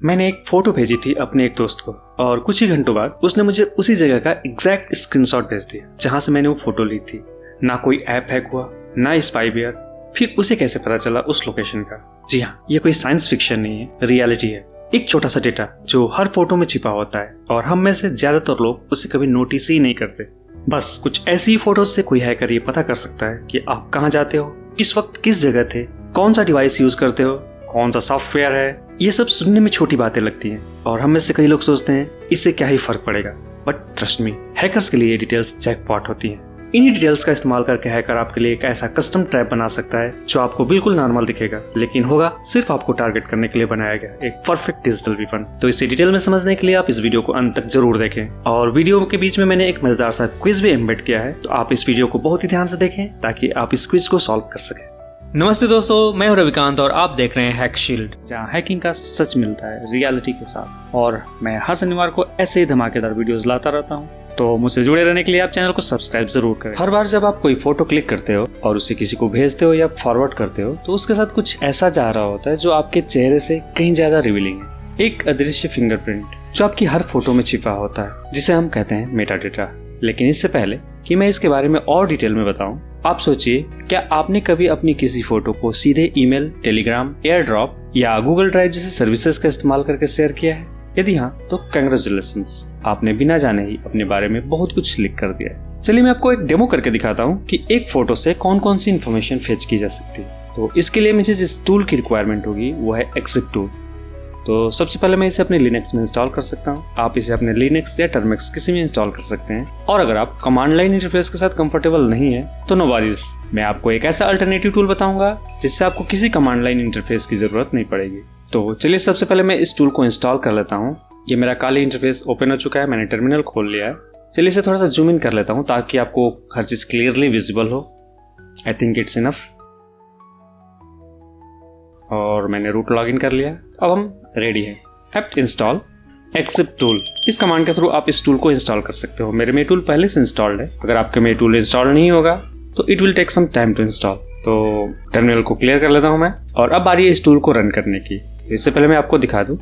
मैंने एक फोटो भेजी थी अपने एक दोस्त को और कुछ ही घंटों बाद उसने मुझे उसी जगह का एग्जैक्ट स्क्रीनशॉट भेज दिया जहां से मैंने वो फोटो ली थी। ना कोई ऐप हैक हुआ, ना स्पाईवेयर। फिर उसे कैसे पता चला उस लोकेशन का? जी हाँ, ये कोई साइंस फिक्शन नहीं है, रियलिटी है। एक छोटा सा डेटा जो हर फोटो में छिपा होता है और हम में से ज्यादातर लोग उसे कभी नोटिस ही नहीं करते। बस कुछ ऐसी फोटोज से कोई हैकर ये पता कर सकता है कि आप कहाँ जाते हो, किस वक्त किस जगह थे, कौन सा डिवाइस यूज करते हो, कौन सा सॉफ्टवेयर है। ये सब सुनने में छोटी बातें लगती हैं और हम में से कई लोग सोचते हैं इससे क्या ही फर्क पड़ेगा, बट ट्रस्ट मी, हैकर्स के लिए ये डिटेल्स जैकपॉट होती हैं। इन्हीं डिटेल्स का इस्तेमाल करके हैकर आपके लिए एक ऐसा कस्टम ट्रैप बना सकता है जो आपको बिल्कुल नॉर्मल दिखेगा, लेकिन होगा सिर्फ आपको टारगेट करने के लिए बनाया गया एक परफेक्ट डिजिटल वेपन। तो इसे डिटेल में समझने के लिए आप इस वीडियो को अंत तक जरूर देखें। और वीडियो के बीच में मैंने एक मजेदार सा क्विज भी एम्बेड किया है, तो आप इस वीडियो को बहुत ही ध्यान से देखें ताकि आप इस क्विज को सॉल्व कर सकें। नमस्ते दोस्तों, मैं हूं रविकांत और आप देख रहे हैं हैक शील्ड, जहाँ हैकिंग का सच मिलता है रियलिटी के साथ। और मैं हर शनिवार को ऐसे ही धमाकेदार वीडियोस लाता रहता हूँ, तो मुझसे जुड़े रहने के लिए आप चैनल को सब्सक्राइब जरूर करें। हर बार जब आप कोई फोटो क्लिक करते हो और उसे किसी को भेजते हो या फॉरवर्ड करते हो तो उसके साथ कुछ ऐसा जा रहा होता है जो आपके चेहरे से कहीं ज्यादा रिवीलिंग है। एक अदृश्य फिंगरप्रिंट जो आपकी हर फोटो में छिपा होता है, जिसे हम कहते हैं मेटा डेटा। लेकिन इससे पहले कि मैं इसके बारे में और डिटेल में बताऊं, आप सोचिए, क्या आपने कभी अपनी किसी फोटो को सीधे ईमेल, टेलीग्राम, एयर ड्रॉप या गूगल ड्राइव जैसे सर्विसेज का इस्तेमाल करके शेयर किया है? यदि हाँ, तो कंग्रेचुलेशंस, आपने बिना जाने ही अपने बारे में बहुत कुछ लिख कर दिया है। चलिए मैं आपको एक डेमो करके दिखाता हूँ कि एक फोटो से कौन कौन सी इन्फॉर्मेशन फेच की जा सकती है। तो इसके लिए मुझे जिस टूल की रिक्वायरमेंट होगी वो है एक्सिप टूल। तो सबसे पहले मैं इसे अपने लिनक्स में इंस्टॉल कर सकता हूँ। आप इसे अपने लिनक्स या टर्मिक्स किसी में इंस्टॉल कर सकते हैं। और अगर आप कमांड लाइन इंटरफेस के साथ कंफर्टेबल नहीं है तो नो वरीज, मैं आपको एक ऐसा अल्टरनेटिव टूल बताऊंगा जिससे आपको किसी कमांड लाइन इंटरफेस की जरूरत नहीं पड़ेगी। तो चलिए सबसे पहले मैं इस टूल को इंस्टॉल कर लेता हूँ। ये मेरा काली इंटरफेस ओपन हो चुका है, मैंने टर्मिनल खोल लिया है। चलिए इसे थोड़ा सा जूम इन कर लेता हूँ ताकि आपको हर चीज क्लियरली विजिबल हो। I think it's enough. और मैंने रूट लॉगिन कर लिया। अब हम रेडी हैं। एप्ट इंस्टॉल एक्सिप टूल, इस कमांड के थ्रू आप इस टूल को इंस्टॉल कर सकते हो। मेरे में टूल पहले से इंस्टॉल्ड है। अगर आपके में टूल इंस्टॉल नहीं होगा तो it will take some time to install. तो टर्मिनल को क्लियर कर लेता हूं मैं, और अब आ रही है इस टूल को रन करने की। तो इससे पहले मैं आपको दिखा दूं,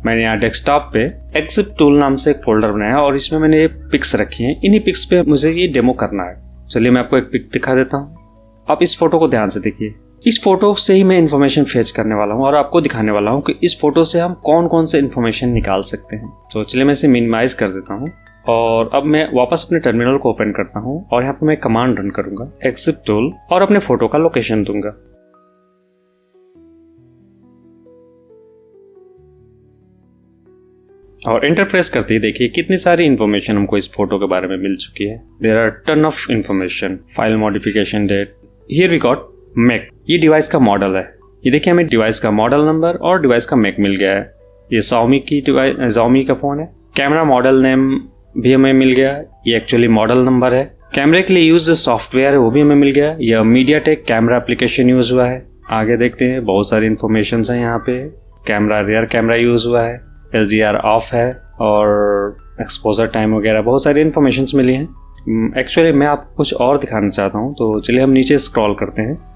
मैंने यहाँ डेस्कटॉप पे एक्सिप टूल नाम से एक फोल्डर बनाया है और इसमें मैंने ये पिक्स रखी हैं। इन्हीं पिक्स पे मुझे ये डेमो करना है। चलिए मैं आपको एक पिक दिखा देता हूँ। आप इस फोटो को ध्यान से देखिए। इस फोटो से ही मैं इन्फॉर्मेशन फेच करने वाला हूँ और आपको दिखाने वाला हूँ कि इस फोटो से हम कौन कौन से इन्फॉर्मेशन निकाल सकते हैं। तो चलिए मैं इसे मिनिमाइज कर देता हूँ और अब मैं वापस अपने टर्मिनल को ओपन करता हूँ और यहाँ पर मैं कमांड रन करूंगा एक्सिप टूल और अपने फोटो का लोकेशन दूंगा। और इंटर प्रेस करते ही देखिए कितनी सारी इन्फॉर्मेशन हमको इस फोटो के बारे में मिल चुकी है। There are ton of information, file modification date, here we got MAC, ये डिवाइस का मॉडल है। ये देखिए हमें डिवाइस का मॉडल नंबर और डिवाइस का मैक मिल गया है। ये Xiaomi की डिवाइस, Xiaomi का फोन है। कैमरा मॉडल नेम भी हमें मिल गया, ये एक्चुअली मॉडल नंबर है। कैमरे के लिए यूज जो सॉफ्टवेयर है वो भी हमें मिल गया, यह MediaTek कैमरा एप्लीकेशन यूज हुआ है। आगे देखते हैं, बहुत सारी इन्फॉर्मेशन है यहाँ पे। कैमरा रियर कैमरा यूज हुआ है, LGR ऑफ है और एक्सपोजर टाइम वगैरह बहुत सारी इन्फॉर्मेशन मिली हैं। एक्चुअली मैं आपको कुछ और दिखाना चाहता हूँ, तो चलिए हम नीचे स्क्रॉल करते हैं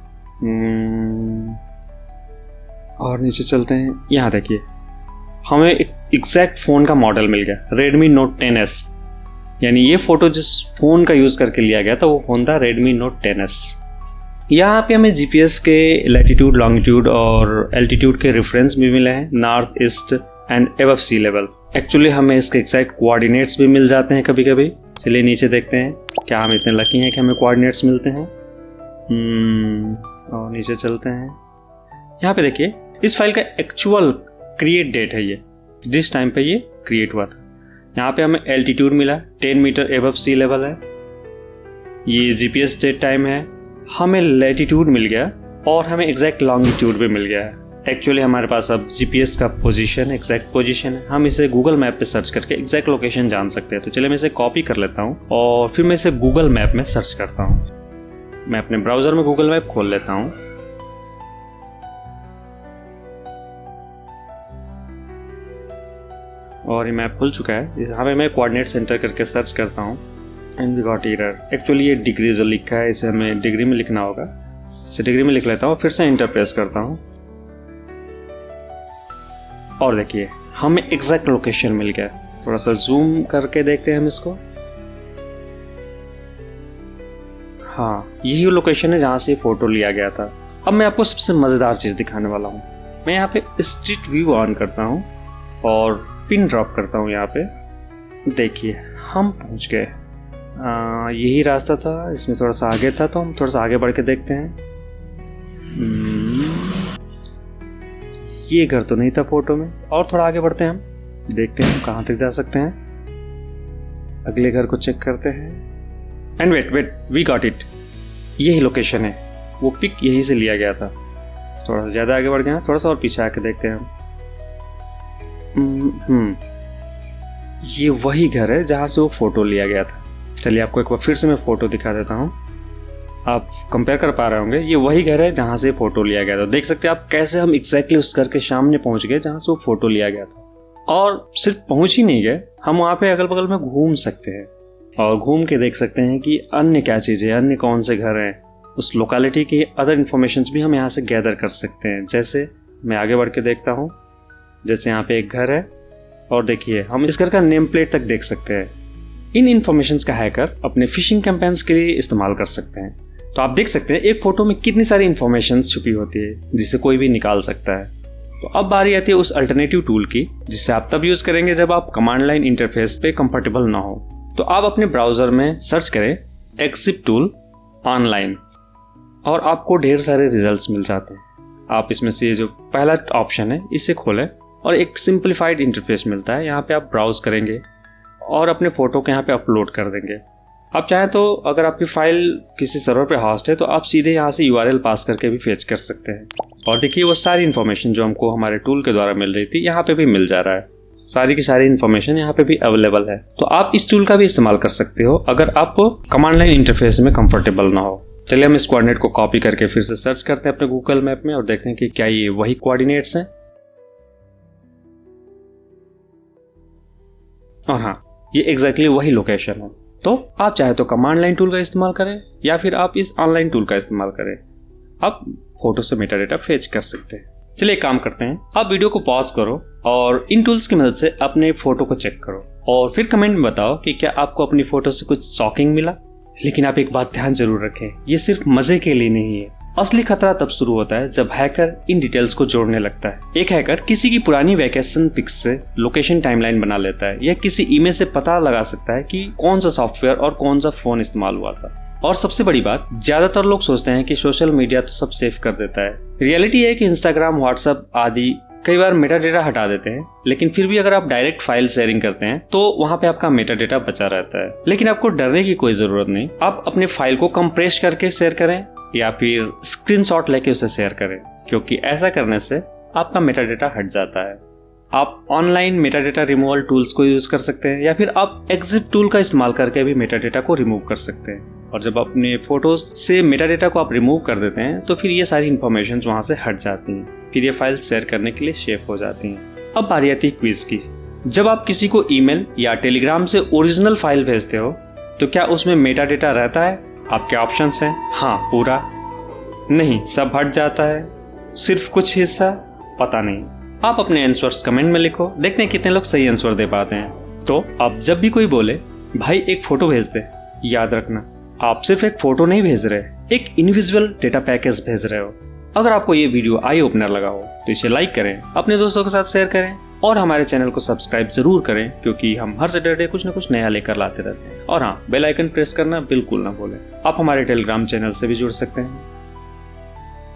और नीचे चलते हैं। यहाँ देखिए हमें एक एग्जैक्ट फ़ोन का मॉडल मिल गया, Redmi Note 10s। यानी ये फ़ोटो जिस फ़ोन का यूज़ करके लिया गया था वो फ़ोन था Redmi Note 10s। यहाँ पे हमें GPS के लैटिट्यूड, लॉन्गिट्यूड और एल्टीट्यूड के रेफरेंस भी मिले हैं, north, east and above sea level. Actually हमें इसके एग्जैक्ट कोऑर्डिनेट्स भी मिल जाते हैं कभी कभी। चलिए नीचे देखते हैं, क्या हम इतने लकी हैं कि हमें कोऑर्डिनेट्स मिलते हैं। और नीचे चलते हैं। यहाँ पे देखिए इस फाइल का एक्चुअल क्रिएट डेट है, ये जिस टाइम पे ये क्रिएट हुआ था। यहाँ पे हमें एल्टीट्यूड मिला, 10 मीटर एबव सी लेवल है। ये GPS डेट टाइम है। हमें लैटिट्यूड मिल गया और हमें एग्जैक्ट लॉन्गिट्यूड भी मिल गया है। एक्चुअली हमारे पास अब GPS का पोजीशन, एग्जैक्ट पोजीशन है। हम इसे गूगल मैप पे सर्च करके एग्जैक्ट लोकेशन जान सकते हैं। तो चलिए मैं इसे कॉपी कर लेता हूँ और फिर मैं इसे गूगल मैप में सर्च करता हूँ। मैं अपने ब्राउजर में गूगल मैप खोल लेता हूँ और ये मैप खुल चुका है। यहाँ पे मैं कोऑर्डिनेट सेंटर करके सर्च करता हूँ and we got error. Actually ये डिग्री जो लिखा है इसे हमें डिग्री में लिखना होगा। इसे डिग्री में लिख लेता हूँ, फिर से इंटर प्रेस करता हूँ और देखिए हमें एग्जैक्ट लोकेशन मिल गया। थोड़ा सा जूम करके देखते हैं हम इसको। हाँ, यही वो लोकेशन है जहाँ से फोटो लिया गया था। अब मैं आपको सबसे मज़ेदार चीज़ दिखाने वाला हूँ। मैं यहाँ पे स्ट्रीट व्यू ऑन करता हूँ और पिन ड्रॉप करता हूँ। यहाँ पे देखिए हम पहुँच गए। यही रास्ता था, इसमें थोड़ा सा आगे था, तो हम थोड़ा सा आगे बढ़ के देखते हैं। ये घर तो नहीं था फोटो में, और थोड़ा आगे बढ़ते हैं हम, देखते हैं हम कहाँ तक जा सकते हैं। अगले घर को चेक करते हैं। And wait, we got it. यही लोकेशन है, वो पिक यहीं से लिया गया था। थोड़ा सा ज़्यादा आगे बढ़ गए हैं, थोड़ा सा और पीछे आके देखते हैं हम। ये वही घर है जहाँ से वो फ़ोटो लिया गया था। चलिए आपको एक बार फिर से मैं फ़ोटो दिखा देता हूँ, आप कंपेयर कर पा रहे होंगे। ये वही घर है जहाँ से फ़ोटो लिया गया था। देख सकते हैं आप कैसे हम एग्जैक्टली उस घर के सामने पहुँच गए जहाँ से वो फ़ोटो लिया गया था। और सिर्फ पहुँच ही नहीं गए, हम वहाँ पे अगल बगल में घूम सकते हैं और घूम के देख सकते हैं कि अन्य क्या चीज़ें, अन्य कौन से घर हैं। उस लोकेलिटी की अदर इन्फॉर्मेशन भी हम यहाँ से गैदर कर सकते हैं। जैसे मैं आगे बढ़ के देखता हूँ, जैसे यहाँ पे एक घर है और देखिए हम इस घर का नेम प्लेट तक देख सकते हैं। इन इन्फॉर्मेशंस का हैकर अपने फिशिंग कैंपेन्स के लिए इस्तेमाल कर सकते हैं। तो आप देख सकते हैं एक फोटो में कितनी सारी इन्फॉर्मेशन छुपी होती है जिसे कोई भी निकाल सकता है। तो अब बारी आती है उस अल्टरनेटिव टूल की जिससे आप तब यूज़ करेंगे जब आप कमांड लाइन इंटरफेस पे कंफर्टेबल ना हो। तो आप अपने ब्राउज़र में सर्च करें एक्सिप टूल ऑनलाइन और आपको ढेर सारे रिजल्ट्स मिल जाते हैं। आप इसमें से जो पहला ऑप्शन है इसे खोलें और एक सिंप्लीफाइड इंटरफेस मिलता है। यहाँ पे आप ब्राउज करेंगे और अपने फ़ोटो को यहाँ पे अपलोड कर देंगे। आप चाहें तो अगर आपकी फ़ाइल किसी सर्वर पे होस्ट है तो आप सीधे यहाँ से URL पास करके भी फेच कर सकते हैं। और देखिए वो सारी इन्फॉर्मेशन जो हमको हमारे टूल के द्वारा मिल रही थी यहाँ पे भी मिल जा रहा है। सारी की सारी इन्फॉर्मेशन यहाँ पे भी अवेलेबल है। तो आप इस टूल का भी इस्तेमाल कर सकते हो अगर आपको कमांड लाइन इंटरफेस में कंफर्टेबल ना हो। चलिए हम इस कोऑर्डिनेट को कॉपी करके फिर से सर्च करते हैं अपने गूगल मैप में और देखते हैं कि क्या ये वही कोऑर्डिनेट्स हैं। और हाँ, ये एग्जैक्टली वही लोकेशन है। तो आप चाहे तो कमांड लाइन टूल का इस्तेमाल करें या फिर आप इस ऑनलाइन टूल का इस्तेमाल करें। आप फोटो से मेटा डेटा फेच कर सकते हैं। चलिए एक काम करते हैं, आप वीडियो को पॉज करो और इन टूल्स की मदद से अपने फोटो को चेक करो और फिर कमेंट में बताओ कि क्या आपको अपनी फोटो से कुछ शॉकिंग मिला। लेकिन आप एक बात ध्यान जरूर रखें, ये सिर्फ मजे के लिए नहीं है। असली खतरा तब शुरू होता है जब हैकर इन डिटेल्स को जोड़ने लगता है। एक हैकर किसी की पुरानी वैकेशन पिक्स से लोकेशन टाइमलाइन बना लेता है या किसी ईमेल से पता लगा सकता है कि कौन सा सॉफ्टवेयर और कौन सा फोन इस्तेमाल हुआ था। और सबसे बड़ी बात, ज्यादातर लोग सोचते हैं कि सोशल मीडिया तो सब सेव कर देता है। रियलिटी है कि इंस्टाग्राम, व्हाट्सएप आदि कई बार मेटा डेटा हटा देते हैं, लेकिन फिर भी अगर आप डायरेक्ट फाइल शेयरिंग करते हैं तो वहां पे आपका मेटा डेटा बचा रहता है। लेकिन आपको डरने की कोई जरूरत नहीं। आप अपने फाइल को कंप्रेस करके शेयर करें या फिर स्क्रीनशॉट लेके उसे शेयर करें, क्योंकि ऐसा करने से आपका मेटा डेटा हट जाता है। आप online Meta data removal tools को यूज कर सकते हैं या फिर आप एक्सिप टूल का इस्तेमाल करके भी मेटा डेटा को रिमूव कर सकते हैं। और जब अपने फोटोज से मेटा डेटा को आप रिमूव कर देते हैं तो फिर ये सारी इन्फॉर्मेशन वहां से हट जाती हैं, फिर ये फाइल शेयर करने के लिए सेफ हो जाती हैं। अब बारी आती है क्विज की। जब आप किसी को ईमेल या टेलीग्राम से ओरिजिनल फाइल भेजते हो तो क्या उसमें मेटा डेटा रहता है? आपके ऑप्शंस हैं हाँ पूरा, नहीं सब हट जाता है, सिर्फ कुछ हिस्सा, पता नहीं। आप अपने आंसर्स कमेंट में लिखो, देखते हैं कितने लोग सही आंसर दे पाते हैं। तो अब जब भी कोई बोले भाई एक फोटो भेज दे, याद रखना आप सिर्फ एक फोटो नहीं भेज रहे, एक इंडिविजुअल डेटा पैकेज भेज रहे हो। अगर आपको ये वीडियो आई ओपनर लगा हो तो इसे लाइक करें, अपने दोस्तों के साथ शेयर करें और हमारे चैनल को सब्सक्राइब जरूर करें, क्योंकि हम हर सैटरडे कुछ न कुछ नया लेकर लाते रहते हैं। और हाँ, बेल आइकन प्रेस करना बिल्कुल ना भूलें। आप हमारे टेलीग्राम चैनल से भी जुड़ सकते हैं।